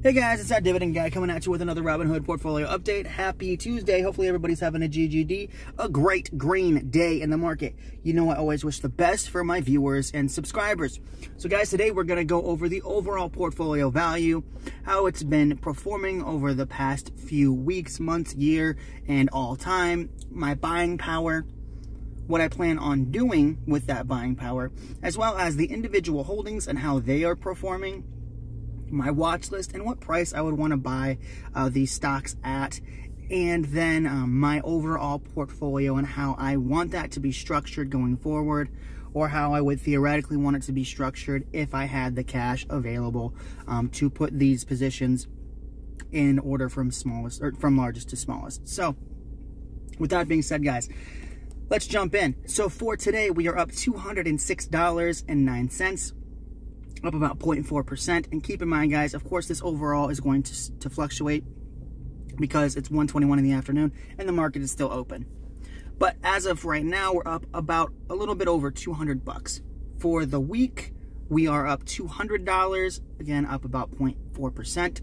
Hey guys, it's that Dividend guy coming at you with another Robinhood portfolio update. Happy Tuesday. Hopefully everybody's having a GGD, a great green day in the market. You know I always wish the best for my viewers and subscribers. So guys, today we're going to go over the overall portfolio value, how it's been performing over the past few weeks, months, year, and all time, my buying power, what I plan on doing with that buying power, as well as the individual holdings and how they are performing, my watch list, and what price I would want to buy these stocks at, and then my overall portfolio and how I want that to be structured going forward, or how I would theoretically want it to be structured if I had the cash available to put these positions in order from smallest or from largest to smallest. So with that being said, guys, let's jump in. So for today, we are up $206.09. up about 0.4%. And keep in mind, guys, of course, this overall is going to fluctuate because it's 1:21 in the afternoon and the market is still open. But as of right now, we're up about a little bit over 200 bucks. For the week, we are up $200, again, up about 0.4%.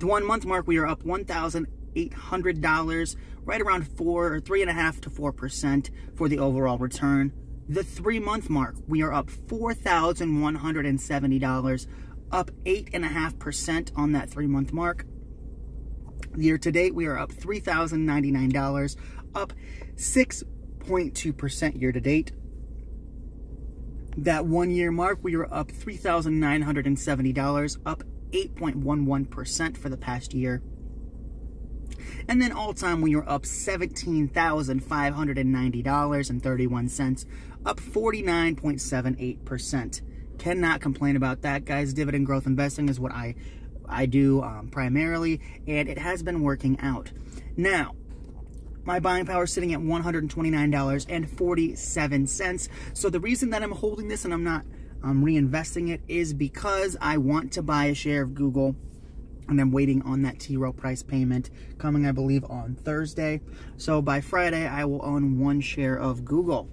The 1 month mark, we are up $1,800, right around 3.5 to 4% for the overall return. The 3 month mark, we are up $4,170, up 8.5% on that 3 month mark. Year to date, we are up $3,099, up 6.2% year to date. That 1 year mark, we are up $3,970, up 8.11% for the past year. And then all time, we are up $17,590.31, up 49.78%. Cannot complain about that, guys. Dividend growth investing is what I do primarily, and it has been working out. Now, my buying power is sitting at $129.47. So the reason that I'm holding this and I'm not reinvesting it is because I want to buy a share of Google. And I'm waiting on that T-Row price payment coming, I believe, on Thursday. So by Friday, I will own 1 share of Google.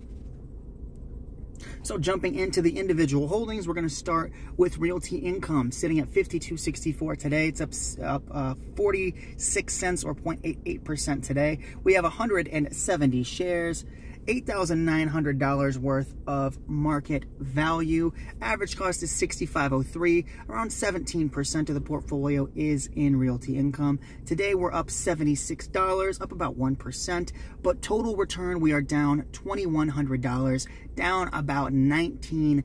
So jumping into the individual holdings, we're going to start with Realty Income, sitting at $52.64 today. It's up 46 cents or 0.88% today. We have 170 shares. $8,900 worth of market value. Average cost is $65.03. Around 17% of the portfolio is in Realty Income. Today we're up $76, up about 1%. But total return, we are down $2,100, down about 19%.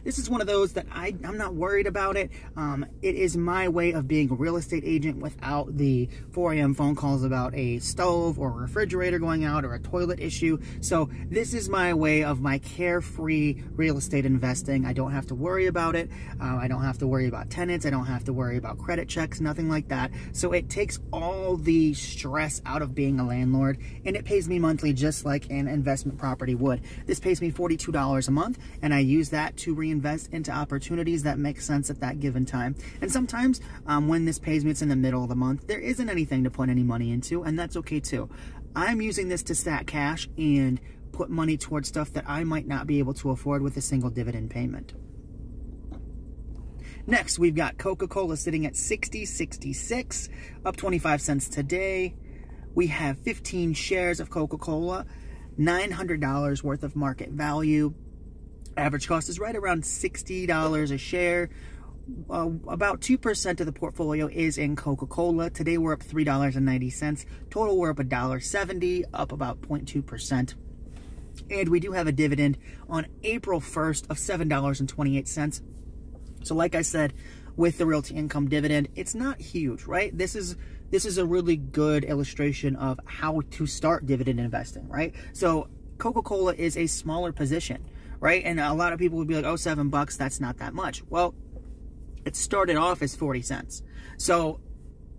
This is one of those that I'm not worried about it. It is my way of being a real estate agent without the 4 a.m. phone calls about a stove or a refrigerator going out or a toilet issue. So this is my way of my carefree real estate investing. I don't have to worry about it. I don't have to worry about tenants. I don't have to worry about credit checks, nothing like that. So it takes all the stress out of being a landlord, and it pays me monthly just like an investment property would. This pays me $42 a month, and I use that to reinvest into opportunities that make sense at that given time. And sometimes when this pays me, it's in the middle of the month, there isn't anything to put any money into, and that's okay too. I'm using this to stack cash and put money towards stuff that I might not be able to afford with a single dividend payment. Next, we've got Coca-Cola sitting at $60.66, up 25 cents today. We have 15 shares of Coca-Cola, $900 worth of market value. Average cost is right around $60 a share. About 2% of the portfolio is in Coca-Cola. Today we're up $3.90. Total we're up $1.70, up about 0.2%. And we do have a dividend on April 1st of $7.28. So like I said, with the Realty Income dividend, it's not huge, right? This is a really good illustration of how to start dividend investing, right? So Coca-Cola is a smaller position, right? And a lot of people would be like, oh, $7, that's not that much. Well, it started off as 40 cents. So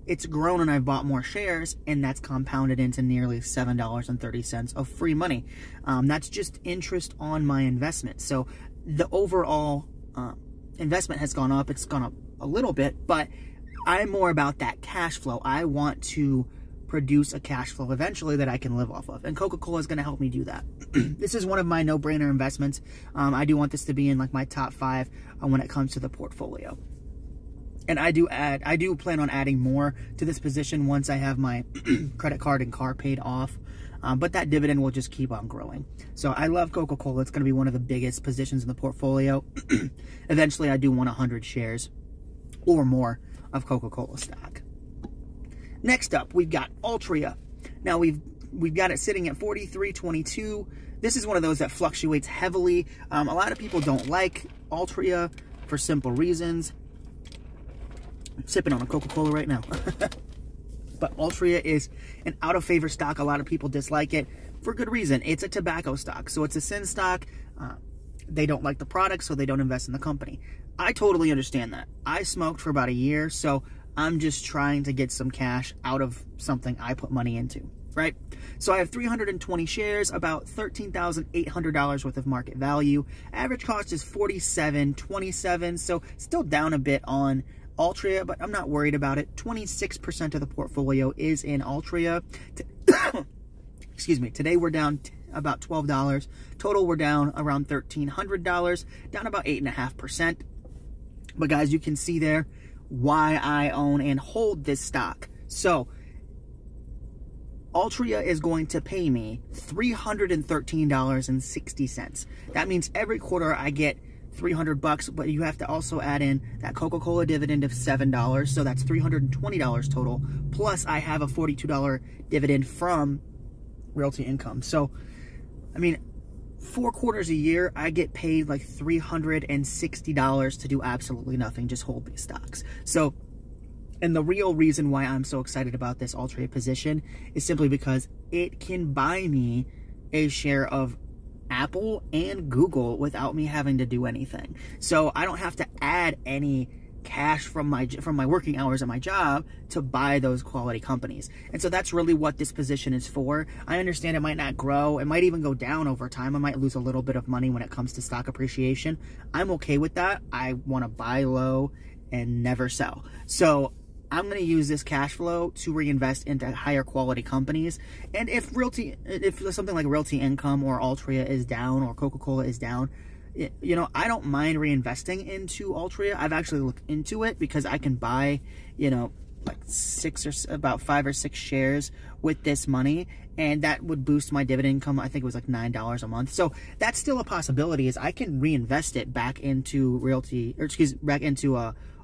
it's grown and I've bought more shares, and that's compounded into nearly $7.30 of free money. That's just interest on my investment. So the overall investment has gone up. It's gone up a little bit, but I'm more about that cash flow. I want to produce a cash flow eventually that I can live off of. And Coca-Cola is going to help me do that. This is one of my no-brainer investments. I do want this to be in like my top 5 when it comes to the portfolio. And I do plan on adding more to this position once I have my credit card and car paid off. But that dividend will just keep on growing. So I love Coca-Cola. It's going to be one of the biggest positions in the portfolio. Eventually, I do want 100 shares or more of Coca-Cola stock. Next up, we've got Altria. Now, we've got it sitting at 43.22. This is one of those that fluctuates heavily. A lot of people don't like Altria for simple reasons. I'm sipping on a Coca-Cola right now. But Altria is an out-of-favor stock. A lot of people dislike it for good reason. It's a tobacco stock, so it's a sin stock. They don't like the product, so they don't invest in the company. I totally understand that. I smoked for about a year, so I'm just trying to get some cash out of something I put money into, right? So I have 320 shares, about $13,800 worth of market value. Average cost is $47.27, so still down a bit on Altria, but I'm not worried about it. 26% of the portfolio is in Altria. Excuse me. Today we're down about $12. Total we're down around $1,300, down about 8.5%. But guys, you can see there why I own and hold this stock. So Altria is going to pay me $313.60. That means every quarter I get $300, but you have to also add in that Coca-Cola dividend of $7, so that's $320 total. Plus, I have a $42 dividend from Realty Income. So, I mean, 4 quarters a year, I get paid like $360 to do absolutely nothing, just hold these stocks. So, and the real reason why I'm so excited about this Altria position is simply because it can buy me a share of Apple and Google without me having to do anything. So I don't have to add any cash from my working hours at my job to buy those quality companies. And so that's really what this position is for. I understand it might not grow. It might even go down over time. I might lose a little bit of money when it comes to stock appreciation. I'm okay with that. I want to buy low and never sell. So I'm going to use this cash flow to reinvest into higher quality companies. And if something like Realty Income or Altria is down or Coca-Cola is down, you know, I don't mind reinvesting into Altria. I've actually looked into it because I can buy, you know, like about 5 or 6 shares with this money, and that would boost my dividend income. I think it was like $9 a month. So that's still a possibility, is I can reinvest it back into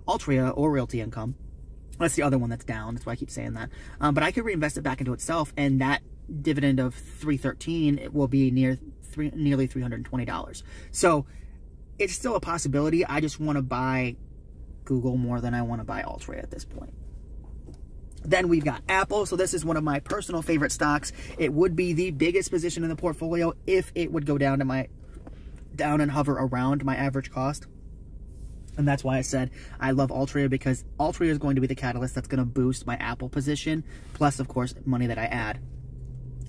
Altria or Realty Income. That's the other one that's down. That's why I keep saying that. But I could reinvest it back into itself, and that dividend of $313, it will be nearly $320. So it's still a possibility. I just want to buy Google more than I want to buy Altria at this point. Then we've got Apple. So this is one of my personal favorite stocks. It would be the biggest position in the portfolio if it would go down and hover around my average cost. And that's why I said I love Altria, because Altria is going to be the catalyst that's going to boost my Apple position, plus, of course, money that I add.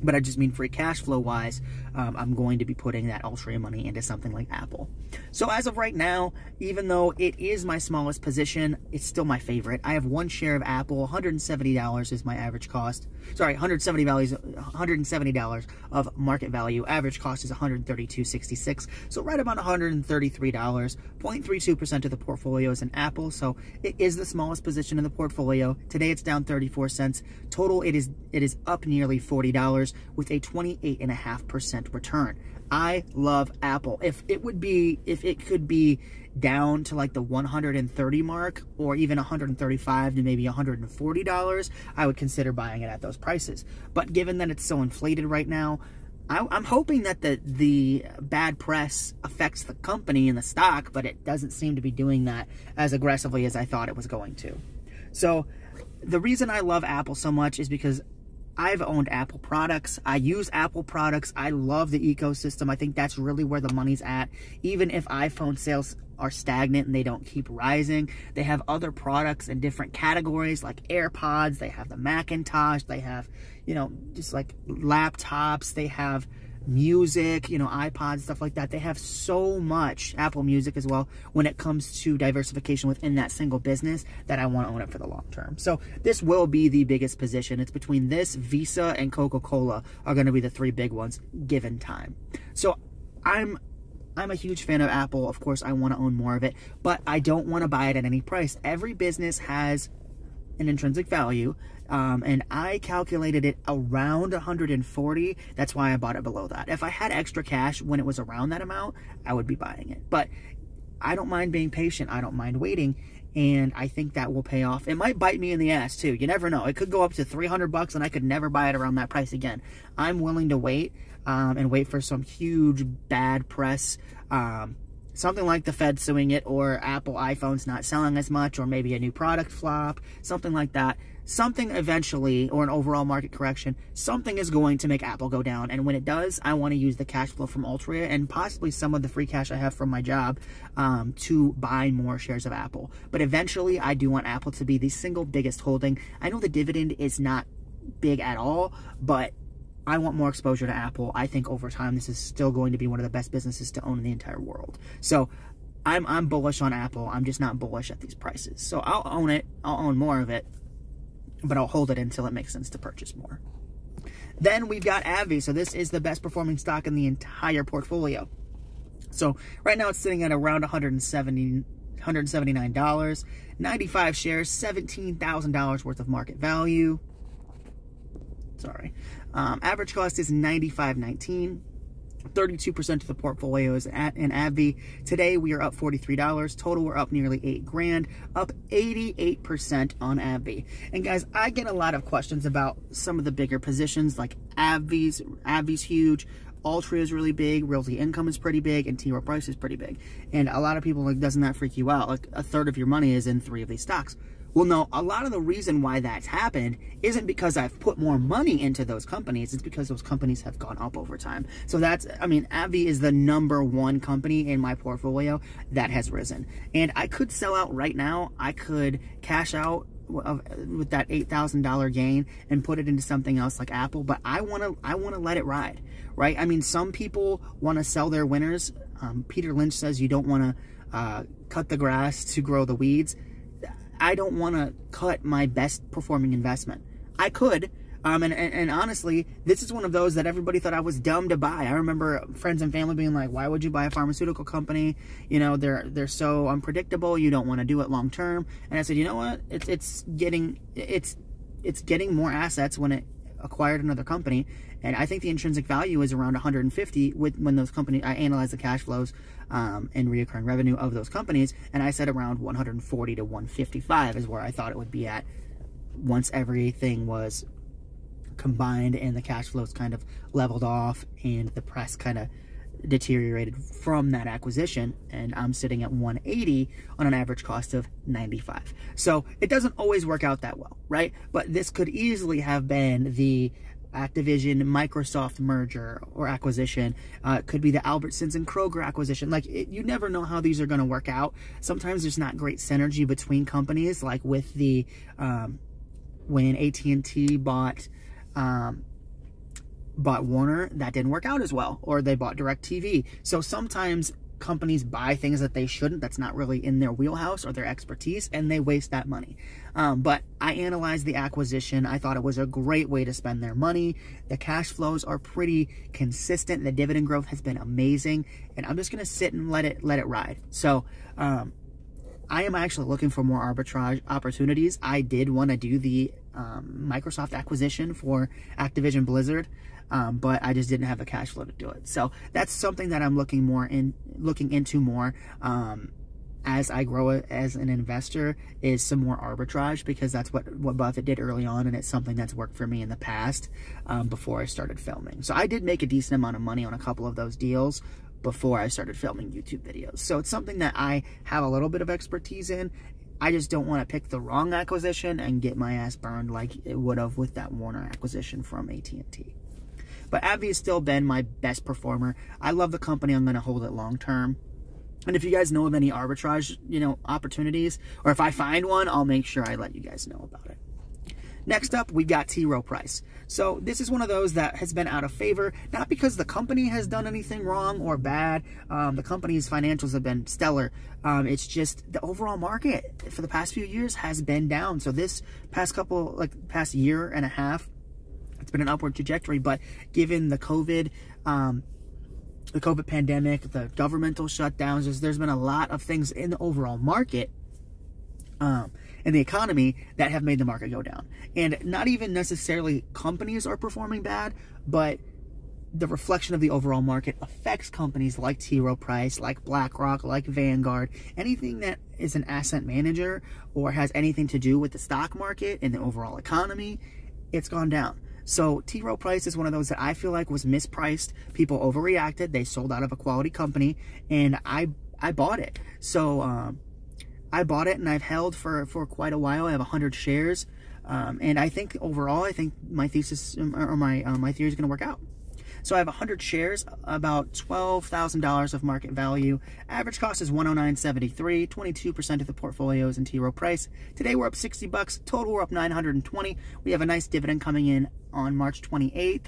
But I just mean free cash flow wise, I'm going to be putting that Altria money into something like Apple. So as of right now, even though it is my smallest position, it's still my favorite. I have 1 share of Apple. $170 is my average cost. Sorry, $170 of market value. Average cost is $132.66. So right about $133. 0.32% of the portfolio is in Apple. So it is the smallest position in the portfolio. Today it's down 34 cents. Total, it is up nearly $40 with a 28.5% return. I love Apple. If it could be down to like the 130 mark, or even 135 to maybe $140, I would consider buying it at those prices. But given that it's so inflated right now, I'm hoping that the bad press affects the company and the stock, but it doesn't seem to be doing that as aggressively as I thought it was going to. So the reason I love Apple so much is because I've owned Apple products. I use Apple products. I love the ecosystem. I think that's really where the money's at. Even if iPhone sales are stagnant and they don't keep rising, they have other products in different categories like AirPods. They have the Macintosh. They have, you know, just like laptops. They have music, you know, iPods, stuff like that. They have so much, Apple Music as well, when it comes to diversification within that single business, that I want to own it for the long term. So this will be the biggest position. It's between this, Visa, and Coca-Cola are going to be the 3 big ones given time. So I'm I'm a huge fan of Apple. Of course, I want to own more of it, but I don't want to buy it at any price. Every business has an intrinsic value, and I calculated it around 140. That's why I bought it below that. If I had extra cash when it was around that amount, I would be buying it. But I don't mind being patient. I don't mind waiting, and I think that will pay off. It might bite me in the ass too. You never know. It could go up to 300 bucks, and I could never buy it around that price again. I'm willing to wait and wait for some huge bad press. Something like the Fed suing it, or Apple iPhones not selling as much, or maybe a new product flop, something like that. Something eventually, or an overall market correction, something is going to make Apple go down. And when it does, I want to use the cash flow from Altria and possibly some of the free cash I have from my job to buy more shares of Apple. But eventually, I do want Apple to be the single biggest holding. I know the dividend is not big at all, but I want more exposure to Apple. I think over time, this is still going to be one of the best businesses to own in the entire world. So I'm bullish on Apple. I'm just not bullish at these prices. So I'll own it. I'll own more of it, but I'll hold it until it makes sense to purchase more. Then we've got AbbVie. So this is the best performing stock in the entire portfolio. So right now it's sitting at around $179, 95 shares, $17,000 worth of market value. Sorry. Average cost is $95.19. 32% of the portfolio is in AbbVie. Today we are up $43. Total we're up nearly $8,000, up 88% on AbbVie. And guys, I get a lot of questions about some of the bigger positions, like AbbVie's huge, Altria is really big, Realty Income is pretty big, and T. Rowe Price is pretty big. And a lot of people are like, doesn't that freak you out? Like, a third of your money is in 3 of these stocks. Well, no, a lot of the reason why that's happened isn't because I've put more money into those companies. It's because those companies have gone up over time. So that's, I mean, AbbVie is the #1 company in my portfolio that has risen. And I could sell out right now. I could cash out with that $8,000 gain and put it into something else like Apple, but I want to let it ride, right? I mean, some people want to sell their winners. Peter Lynch says you don't want to cut the grass to grow the weeds. I don't want to cut my best performing investment. I could, and honestly, this is one of those that everybody thought I was dumb to buy. I remember friends and family being like, "Why would you buy a pharmaceutical company? You know, they're so unpredictable. You don't want to do it long term." And I said, you know what? It's getting more assets when it acquired another company, and I think the intrinsic value is around 150 when those companies. I analyzed the cash flows and reoccurring revenue of those companies, and I said around 140 to 155 is where I thought it would be at once everything was combined and the cash flows kind of leveled off and the press kind of deteriorated from that acquisition. And I'm sitting at 180 on an average cost of 95. So it doesn't always work out that well, right? But this could easily have been the Activision Microsoft merger or acquisition. It could be the Albertsons and Kroger acquisition. Like, you never know how these are going to work out. Sometimes there's not great synergy between companies, like with the when AT&T bought Warner, that didn't work out as well, or they bought DirecTV. So sometimes companies buy things that they shouldn't, that's not really in their wheelhouse or their expertise, and they waste that money. But I analyzed the acquisition. I thought it was a great way to spend their money. The cash flows are pretty consistent. The dividend growth has been amazing, and I'm just going to sit and let it ride. So I am actually looking for more arbitrage opportunities. I did want to do the Microsoft acquisition for Activision Blizzard, but I just didn't have the cash flow to do it. So that's something that I'm looking into more as I grow it as an investor, is some more arbitrage, because that's what Buffett did early on, and it's something that's worked for me in the past before I started filming. So I did make a decent amount of money on a couple of those deals before I started filming YouTube videos. So it's something that I have a little bit of expertise in. I just don't want to pick the wrong acquisition and get my ass burned like it would have with that Warner acquisition from AT&T. But AbbVie has still been my best performer. I love the company. I'm going to hold it long term. And if you guys know of any arbitrage, opportunities, or if I find one, I'll make sure I let you guys know about it. Next up, we got T. Rowe Price. So this is one of those that has been out of favor, not because the company has done anything wrong or bad. The company's financials have been stellar. It's just the overall market for the past few years has been down. So this past year and a half, it's been an upward trajectory. But given the COVID the COVID pandemic, the governmental shutdowns. There's been a lot of things in the overall market, in the economy, that have made the market go down. And not even necessarily companies are performing bad, but the reflection of the overall market affects companies like T. Rowe Price, like BlackRock, like Vanguard. Anything that is an asset manager or has anything to do with the stock market and the overall economy, it's gone down. So T. Rowe Price is one of those that I feel like was mispriced. People overreacted. They sold out of a quality company, and I bought it. So I bought it, and I've held for quite a while. I have 100 shares, and I think overall, I think my thesis or my theory is going to work out. So I have 100 shares, about $12,000 of market value. Average cost is $109.73. 22% of the portfolio is in T. Rowe Price. Today we're up $60. Total we're up $920. We have a nice dividend coming in on March 28th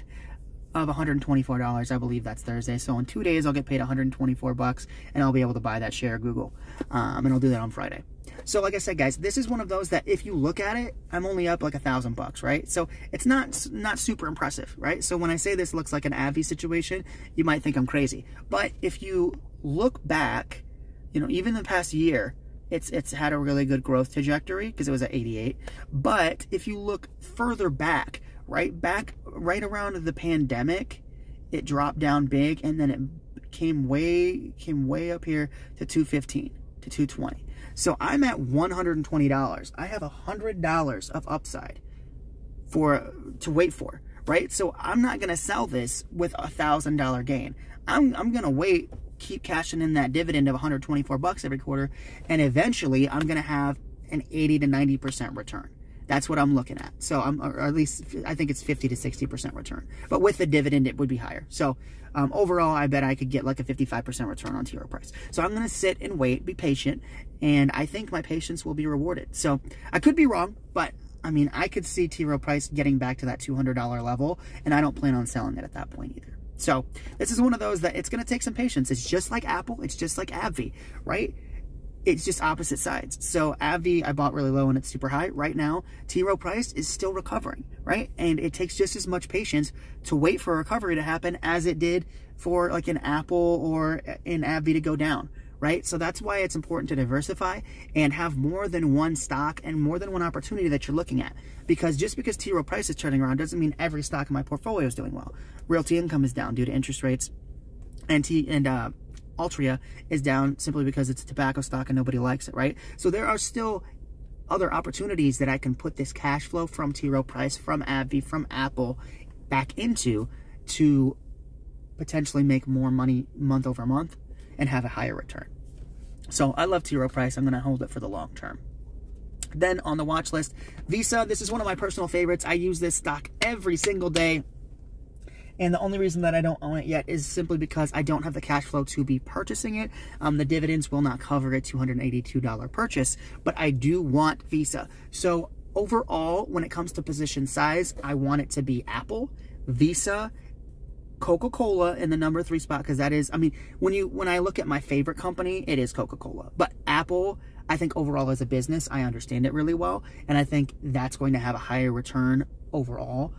of $124. I believe that's Thursday. So in 2 days I'll get paid $124, and I'll be able to buy that share of Google. And I'll do that on Friday. So like I said, guys, this is one of those that if you look at it, I'm only up like $1,000, right? So it's not super impressive, right? So when I say this looks like an AbbVie situation, you might think I'm crazy. But if you look back, you know, even the past year, it's had a really good growth trajectory because it was at 88. But if you look further back around the pandemic, it dropped down big, and then it came way up here to 215 to 220. So I'm at $120. I have $100 of upside to wait for, right? So I'm not going to sell this with $1,000 gain. I'm going to wait, keep cashing in that dividend of $124 every quarter, and eventually I'm going to have an 80 to 90% return. That's what I'm looking at. So or at least I think it's 50 to 60% return. But with the dividend, it would be higher. So overall, I bet I could get like a 55% return on T. Rowe Price. So I'm going to sit and wait, be patient, and I think my patience will be rewarded. So I could be wrong, but I mean, I could see T. Rowe Price getting back to that $200 level, and I don't plan on selling it at that point either. So this is one of those that it's going to take some patience. It's just like Apple. It's just like AbbVie, right? It's just opposite sides. So AbbVie, I bought really low and it's super high. Right now, T. Rowe Price is still recovering, right? And it takes just as much patience to wait for a recovery to happen as it did for like an Apple or an AbbVie to go down, right? So that's why it's important to diversify and have more than one stock and more than one opportunity that you're looking at. Because just because T. Rowe Price is turning around doesn't mean every stock in my portfolio is doing well. Realty income is down due to interest rates, and Altria is down simply because it's a tobacco stock and nobody likes it, right? So there are still other opportunities that I can put this cash flow from T. Rowe Price, from AbbVie, from Apple back into to potentially make more money month over month and have a higher return. So I love T. Rowe Price. I'm going to hold it for the long term. Then on the watch list, Visa. This is one of my personal favorites. I use this stock every single day. And the only reason that I don't own it yet is simply because I don't have the cash flow to be purchasing it. The dividends will not cover a $282 purchase, but I do want Visa. So overall, when it comes to position size, I want it to be Apple, Visa, CocaCola in the number 3 spot, because that is, I mean, when I look at my favorite company, it is CocaCola. But Apple, I think overall as a business, I understand it really well, and I think that's going to have a higher return overall.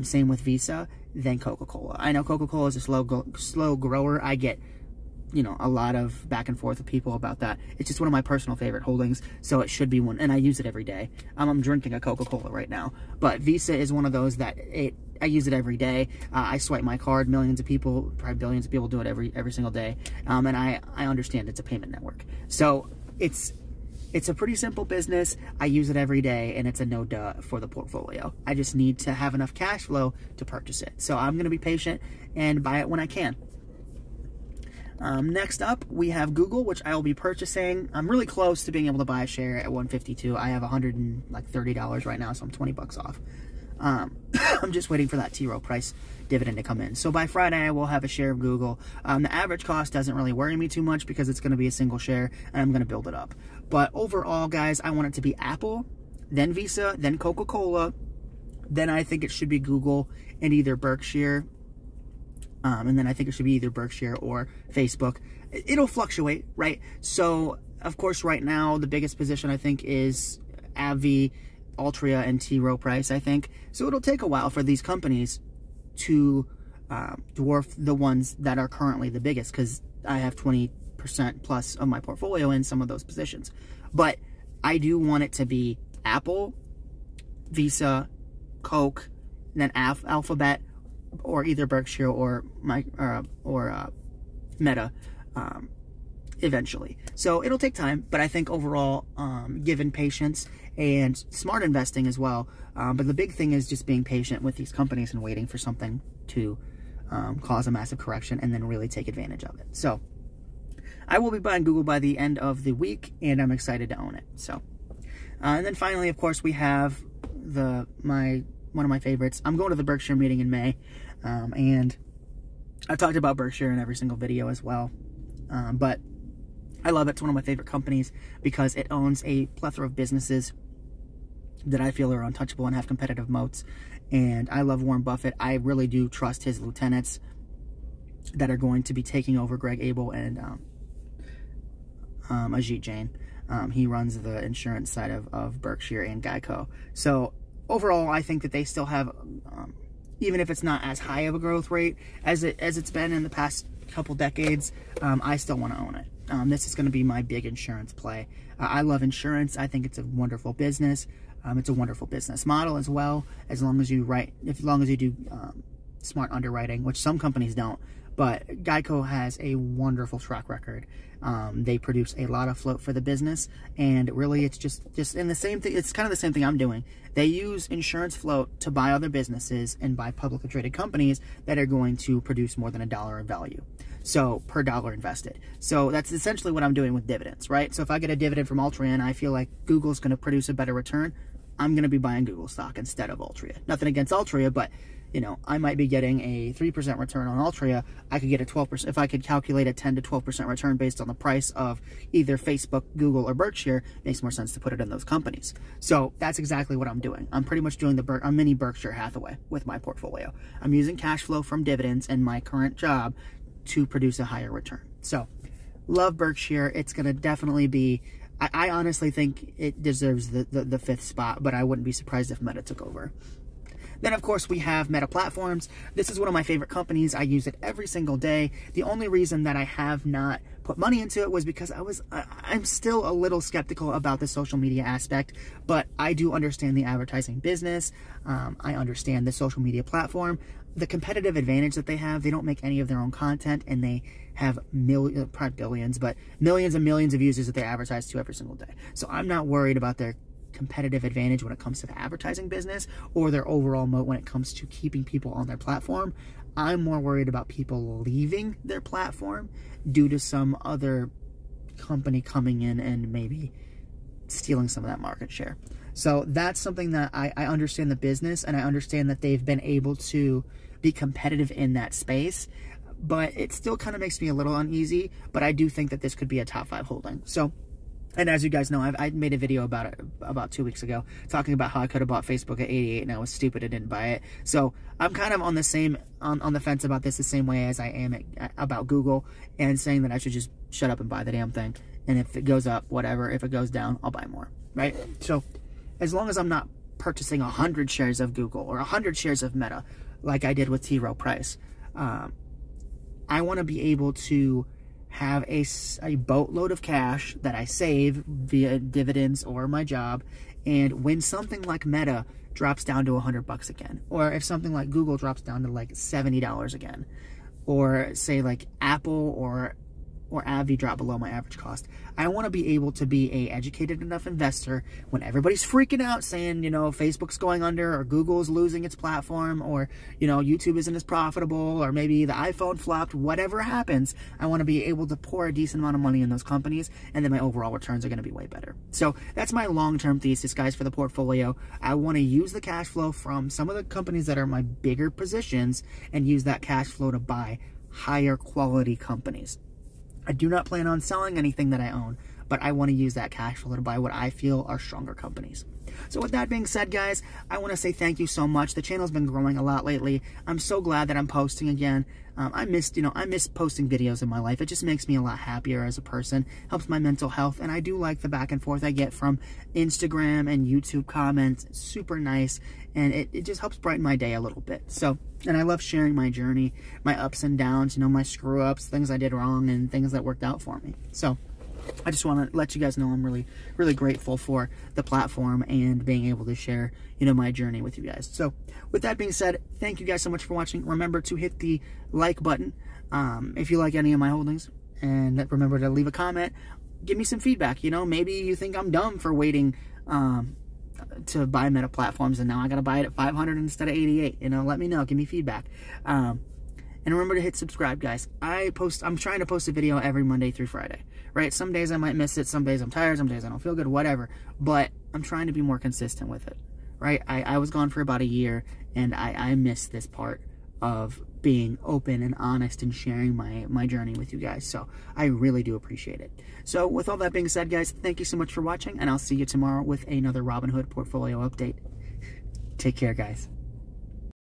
Same with Visa than Coca-Cola. I know Coca-Cola is a slow grower. I get, you know, a lot of back and forth with people about that. It's just one of my personal favorite holdings, so it should be one, and I use it every day. I'm drinking a Coca-Cola right now, but Visa is one of those that I use it every day. I swipe my card. Millions of people, probably billions of people do it every single day, and I understand it's a payment network. So it's a pretty simple business. I use it every day, and it's a no-duh for the portfolio. I just need to have enough cash flow to purchase it. So I'm going to be patient and buy it when I can. Next up, we have Google, which I will be purchasing. I'm really close to being able to buy a share at $152. I have $130 right now, so I'm 20 bucks off. I'm just waiting for that T. Rowe Price dividend to come in. So by Friday, I will have a share of Google. The average cost doesn't really worry me too much because it's going to be a single share, and I'm going to build it up. But overall, guys, I want it to be Apple, then Visa, then Coca-Cola. Then I think it should be Google and either Berkshire. And then I think it should be either Berkshire or Facebook. It'll fluctuate, right? So, of course, right now, the biggest position, I think, is AbbVie, Altria, and T. Rowe Price, I think. So it'll take a while for these companies to dwarf the ones that are currently the biggest, because I have 20% plus of my portfolio in some of those positions. But I do want it to be Apple, Visa, Coke, and then Alphabet, or either Berkshire or Meta eventually. So it'll take time, but I think overall, given patience and smart investing as well, but the big thing is just being patient with these companies and waiting for something to cause a massive correction and then really take advantage of it. So I will be buying Google by the end of the week, and I'm excited to own it. So, and then finally, of course, we have one of my favorites. I'm going to the Berkshire meeting in May, and I've talked about Berkshire in every single video as well, but I love it. It's one of my favorite companies because it owns a plethora of businesses that I feel are untouchable and have competitive moats. And I love Warren Buffett. I really do trust his lieutenants that are going to be taking over Greg Abel and Ajit Jain. He runs the insurance side of Berkshire and Geico. So overall, I think that they still have, even if it's not as high of a growth rate as it's been in the past couple decades, I still want to own it. This is going to be my big insurance play. I love insurance. I think it's a wonderful business. It's a wonderful business model as well, as long as you do smart underwriting, which some companies don't. But Geico has a wonderful track record. They produce a lot of float for the business, and really it's just in the same thing. It's kind of the same thing I'm doing. They use insurance float to buy other businesses and buy publicly traded companies that are going to produce more than $1 of value. So per dollar invested. So that's essentially what I'm doing with dividends, right? So if I get a dividend from Altria and I feel like Google's going to produce a better return, I'm going to be buying Google stock instead of Altria. Nothing against Altria, but you know, I might be getting a 3% return on Altria. I could get a 12%. If I could calculate a 10 to 12% return based on the price of either Facebook, Google, or Berkshire, it makes more sense to put it in those companies. So that's exactly what I'm doing. I'm pretty much doing a mini Berkshire Hathaway with my portfolio. I'm using cash flow from dividends and my current job to produce a higher return. So love Berkshire. It's going to definitely be, I honestly think it deserves the fifth spot, but I wouldn't be surprised if Meta took over. Then, of course, we have Meta Platforms. This is one of my favorite companies. I use it every single day. The only reason that I have not put money into it was because I'm still a little skeptical about the social media aspect, but I do understand the advertising business. I understand the social media platform. The competitive advantage that they have, they don't make any of their own content, and they have probably billions, but millions and millions of users that they advertise to every single day. So I'm not worried about their competitive advantage when it comes to the advertising business or their overall moat when it comes to keeping people on their platform. I'm more worried about people leaving their platform due to some other company coming in and maybe stealing some of that market share. So that's something that I understand the business, and I understand that they've been able to be competitive in that space, but it still kind of makes me a little uneasy. But I do think that this could be a top 5 holding. So, and as you guys know, I made a video about it about 2 weeks ago, talking about how I could have bought Facebook at 88 and I was stupid and didn't buy it. So I'm kind of on the same, on the fence about this the same way as I am about Google, and saying that I should just shut up and buy the damn thing. And if it goes up, whatever. If it goes down, I'll buy more, right? So as long as I'm not purchasing 100 shares of Google or 100 shares of Meta, like I did with T. Rowe Price, I want to be able to have a boatload of cash that I save via dividends or my job, and when something like Meta drops down to $100 again, or if something like Google drops down to like $70 again, or say like Apple or AbbVie drop below my average cost, I want to be able to be a educated enough investor when everybody's freaking out saying, you know, Facebook's going under, or Google's losing its platform, or, you know, YouTube isn't as profitable, or maybe the iPhone flopped, whatever happens. I want to be able to pour a decent amount of money in those companies, and then my overall returns are going to be way better. So that's my long-term thesis, guys, for the portfolio. I want to use the cash flow from some of the companies that are my bigger positions and use that cash flow to buy higher quality companies. I do not plan on selling anything that I own, but I want to use that cash flow to buy what I feel are stronger companies. So with that being said, guys, I want to say thank you so much. The channel's been growing a lot lately. I'm so glad that I'm posting again. I miss posting videos in my life. It just makes me a lot happier as a person, helps my mental health, and I do like the back and forth I get from Instagram and YouTube comments. It's super nice, and it just helps brighten my day a little bit. So And I love sharing my journey, my ups and downs, you know, my screw-ups, things I did wrong, and things that worked out for me. So I just want to let you guys know I'm really, really grateful for the platform and being able to share, you know, my journey with you guys. So with that being said, thank you guys so much for watching. Remember to hit the like button if you like any of my holdings. And remember to leave a comment. Give me some feedback. You know, maybe you think I'm dumb for waiting to buy Meta platforms, and now I gotta buy it at 500 instead of 88. You know, let me know. Give me feedback. And remember to hit subscribe, guys. I'm trying to post a video every Monday through Friday, right? Some days I might miss it. Some days I'm tired. Some days I don't feel good, whatever. But I'm trying to be more consistent with it, right? I was gone for about a year, and I missed this part of being open and honest and sharing my journey with you guys. So I really do appreciate it. So with all that being said, guys, thank you so much for watching, and I'll see you tomorrow with another Robinhood portfolio update. Take care, guys.